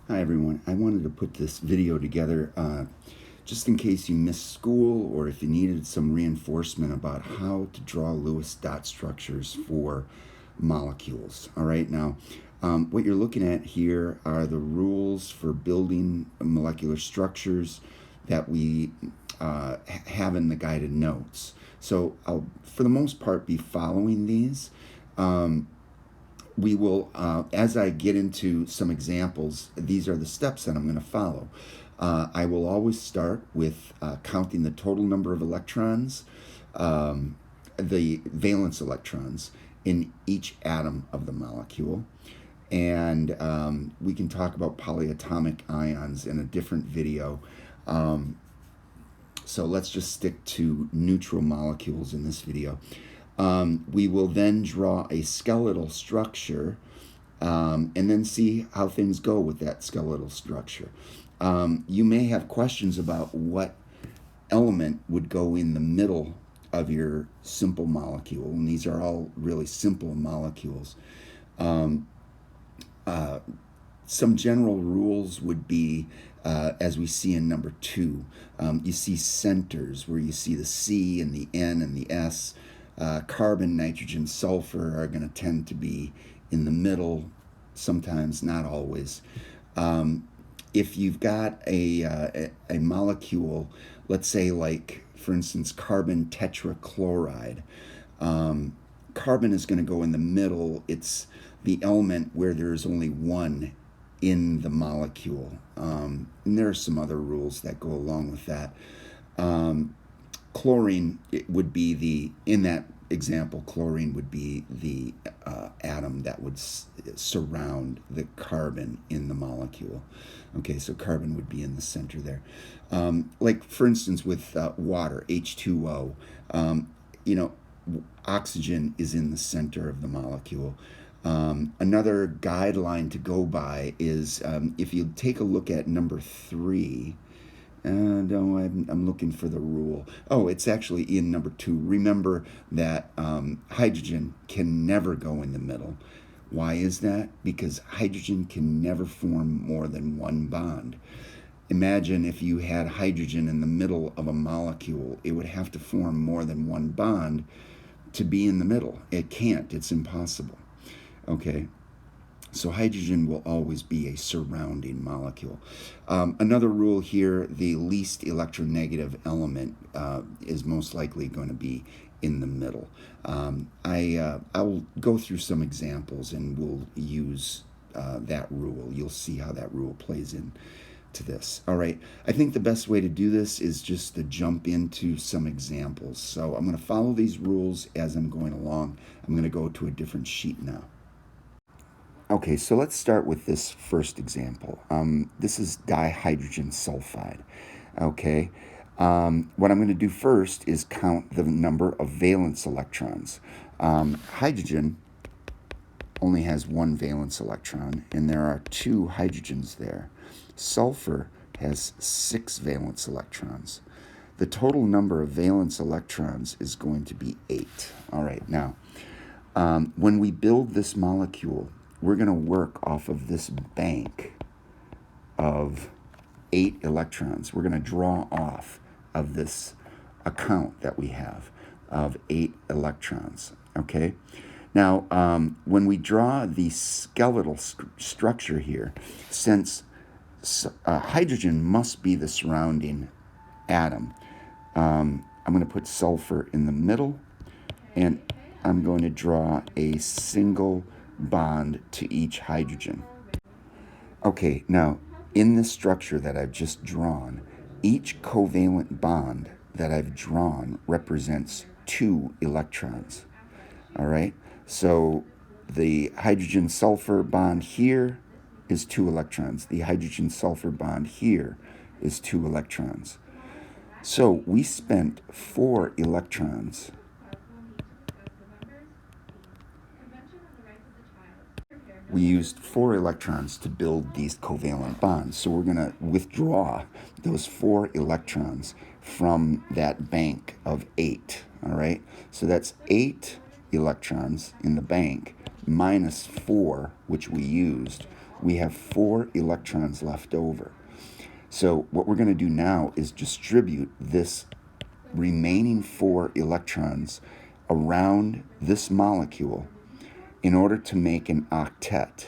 Hi everyone, I wanted to put this video together just in case you missed school or if you needed some reinforcement about how to draw Lewis dot structures for molecules. All right, now what you're looking at here are the rules for building molecular structures that we have in the guided notes. So I'll, for the most part, be following these. We will, as I get into some examples, these are the steps that I'm going to follow. I will always start with counting the total number of electrons, the valence electrons in each atom of the molecule. And we can talk about polyatomic ions in a different video. So let's just stick to neutral molecules in this video. We will then draw a skeletal structure and then see how things go with that skeletal structure. You may have questions about what element would go in the middle of your simple molecule, and these are all really simple molecules. Some general rules would be, as we see in number 2, you see centers where you see the C and the N and the S. Carbon, nitrogen, sulfur are going to tend to be in the middle, sometimes, not always. If you've got a molecule, let's say like, for instance, carbon tetrachloride, carbon is going to go in the middle. It's the element where there's only one in the molecule. And there are some other rules that go along with that. Chlorine, it would be in that example, chlorine would be the atom that would surround the carbon in the molecule. Okay, so carbon would be in the center there. Like, for instance, with water, H2O, oxygen is in the center of the molecule. Another guideline to go by is if you take a look at number 3, no, I'm looking for the rule. Oh, it's actually in number 2. Remember that hydrogen can never go in the middle. Why is that? Because hydrogen can never form more than one bond. Imagine if you had hydrogen in the middle of a molecule, it would have to form more than one bond to be in the middle. It can't. It's impossible. Okay. So hydrogen will always be a surrounding molecule. Another rule here, the least electronegative element is most likely going to be in the middle. I'll go through some examples and we'll use that rule. You'll see how that rule plays in to this. All right, I think the best way to do this is just to jump into some examples. So I'm going to follow these rules as I'm going along. I'm going to go to a different sheet now. Okay, so let's start with this first example. This is dihydrogen sulfide. Okay, what I'm going to do first is count the number of valence electrons. Hydrogen only has one valence electron, and there are 2 hydrogens there. Sulfur has 6 valence electrons. The total number of valence electrons is going to be 8. All right, now, when we build this molecule, we're going to work off of this bank of 8 electrons. We're going to draw off of this account that we have of 8 electrons, okay? Now, when we draw the skeletal structure here, since hydrogen must be the surrounding atom, I'm going to put sulfur in the middle, and I'm going to draw a single bond to each hydrogen. Okay, now in this structure that I've just drawn, each covalent bond that I've drawn represents 2 electrons. All right, so the hydrogen sulfur bond here is 2 electrons. The hydrogen sulfur bond here is 2 electrons. So we spent 4 electrons we used 4 electrons to build these covalent bonds. So we're going to withdraw those 4 electrons from that bank of 8. All right, so that's 8 electrons in the bank minus 4, which we used, we have 4 electrons left over. So what we're going to do now is distribute this remaining 4 electrons around this molecule in order to make an octet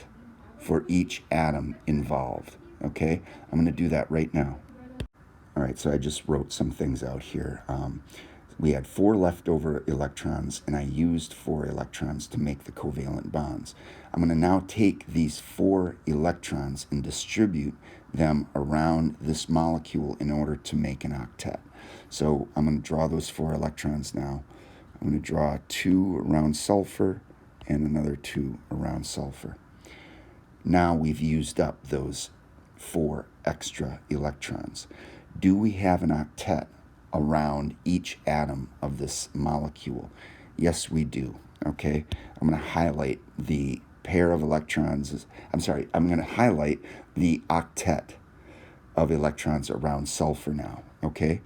for each atom involved. Okay, I'm going to do that right now. All right, so I just wrote some things out here. We had 4 leftover electrons, and I used 4 electrons to make the covalent bonds. I'm going to now take these 4 electrons and distribute them around this molecule in order to make an octet. So I'm going to draw those 4 electrons now. I'm going to draw 2 around sulfur and another 2 around sulfur. Now we've used up those 4 extra electrons. Do we have an octet around each atom of this molecule? Yes, we do. Okay, I'm going to highlight the pair of electrons. I'm going to highlight the octet of electrons around sulfur now. Okay,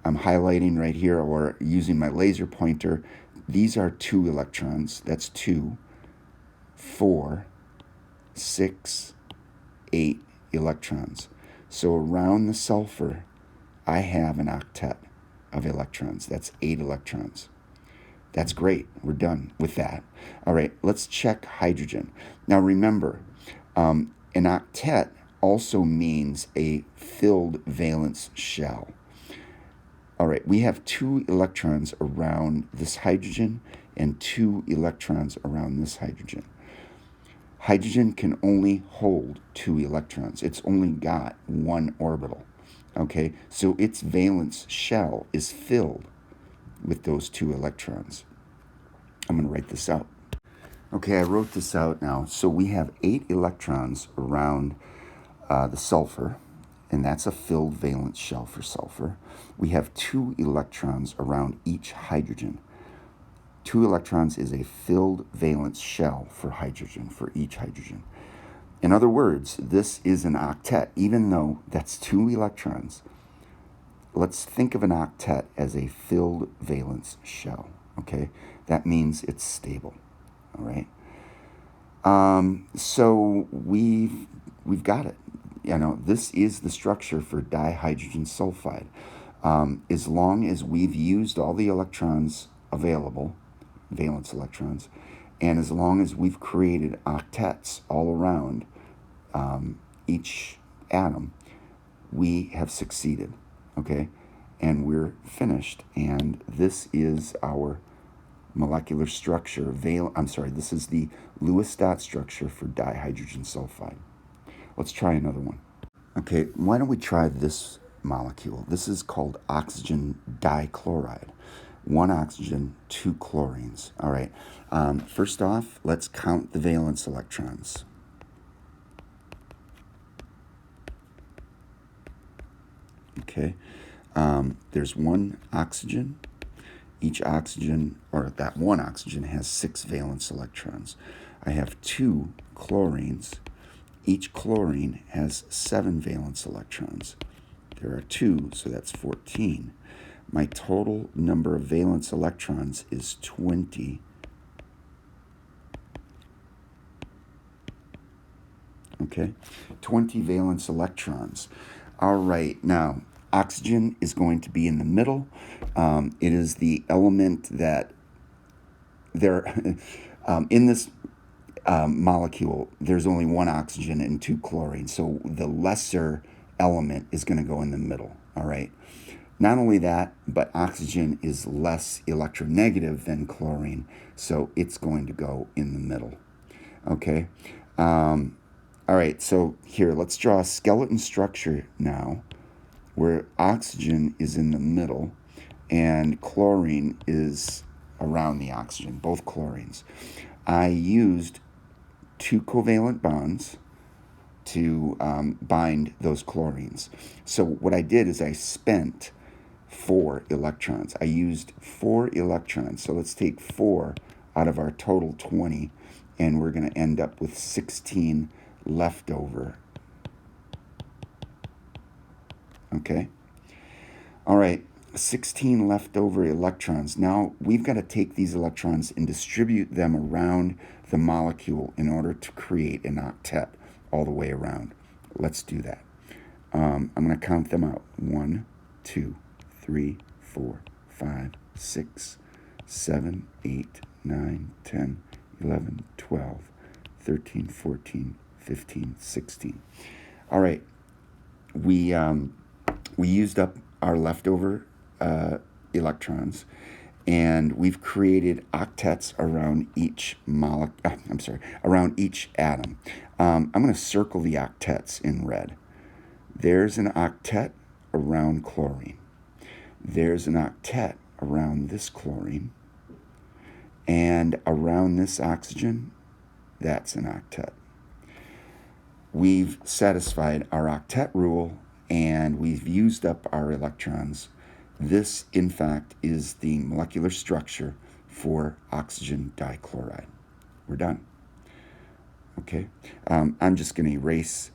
I'm highlighting right here, or using my laser pointer. These are 2 electrons. That's 2, 4, 6, 8 electrons. So around the sulfur, I have an octet of electrons. That's 8 electrons. That's great. We're done with that. All right, let's check hydrogen. Now remember, an octet also means a filled valence shell. All right, we have 2 electrons around this hydrogen and 2 electrons around this hydrogen. Hydrogen can only hold 2 electrons. It's only got 1 orbital. Okay, so its valence shell is filled with those 2 electrons. I'm going to write this out. Okay, I wrote this out now. So we have 8 electrons around the sulfur, and that's a filled valence shell for sulfur. We have 2 electrons around each hydrogen. 2 electrons is a filled valence shell for hydrogen, for each hydrogen. In other words, this is an octet, even though that's 2 electrons. Let's think of an octet as a filled valence shell, okay? That means it's stable, all right? So we've got it. You know, this is the structure for dihydrogen sulfide. As long as we've used all the electrons available, valence electrons, and as long as we've created octets all around each atom, we have succeeded, okay? And we're finished. And this is our molecular structure. This is the Lewis dot structure for dihydrogen sulfide. Let's try another one. Okay, why don't we try this molecule? This is called oxygen dichloride. 1 oxygen, 2 chlorines. All right, first off, let's count the valence electrons. Okay, there's 1 oxygen. Each oxygen, or that 1 oxygen, has 6 valence electrons. I have 2 chlorines. Each chlorine has 7 valence electrons. There are 2, so that's 14. My total number of valence electrons is 20. Okay, 20 valence electrons. All right, now oxygen is going to be in the middle. It is the element that in this molecule, there's only 1 oxygen and 2 chlorine. So the lesser element is going to go in the middle. All right. Not only that, but oxygen is less electronegative than chlorine, so it's going to go in the middle. Okay. All right. So here, let's draw a skeleton structure now, where oxygen is in the middle and chlorine is around the oxygen, both chlorines. I used 2 covalent bonds to bind those chlorines. So what I did is I spent 4 electrons. I used 4 electrons. So let's take 4 out of our total 20, and we're going to end up with 16 left over. Okay? All right, 16 leftover electrons. Now we've got to take these electrons and distribute them around the molecule in order to create an octet. all the way around. Let's do that. I'm going to count them out. 1, 2, 3, 4, 5, 6, 7, 8, 9, 10, 11, 12, 13, 14, 15, 16. All right. We used up our leftover electrons, and we've created octets around each around each atom. I'm going to circle the octets in red. There's an octet around chlorine. There's an octet around this chlorine. And around this oxygen, that's an octet. We've satisfied our octet rule, and we've used up our electrons. This, in fact, is the molecular structure for oxygen dichloride. We're done. Okay? I'm just going to erase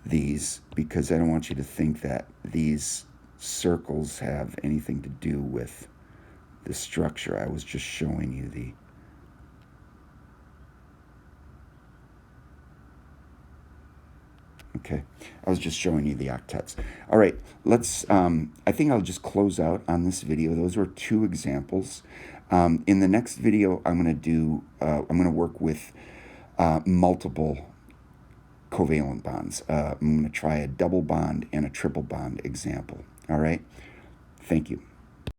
these because I don't want you to think that these circles have anything to do with the structure. I was just showing you the... Okay, I was just showing you the octets. All right, I think I'll just close out on this video. Those were 2 examples. In the next video, I'm going to work with multiple covalent bonds. I'm going to try a double bond and a triple bond example. All right, thank you.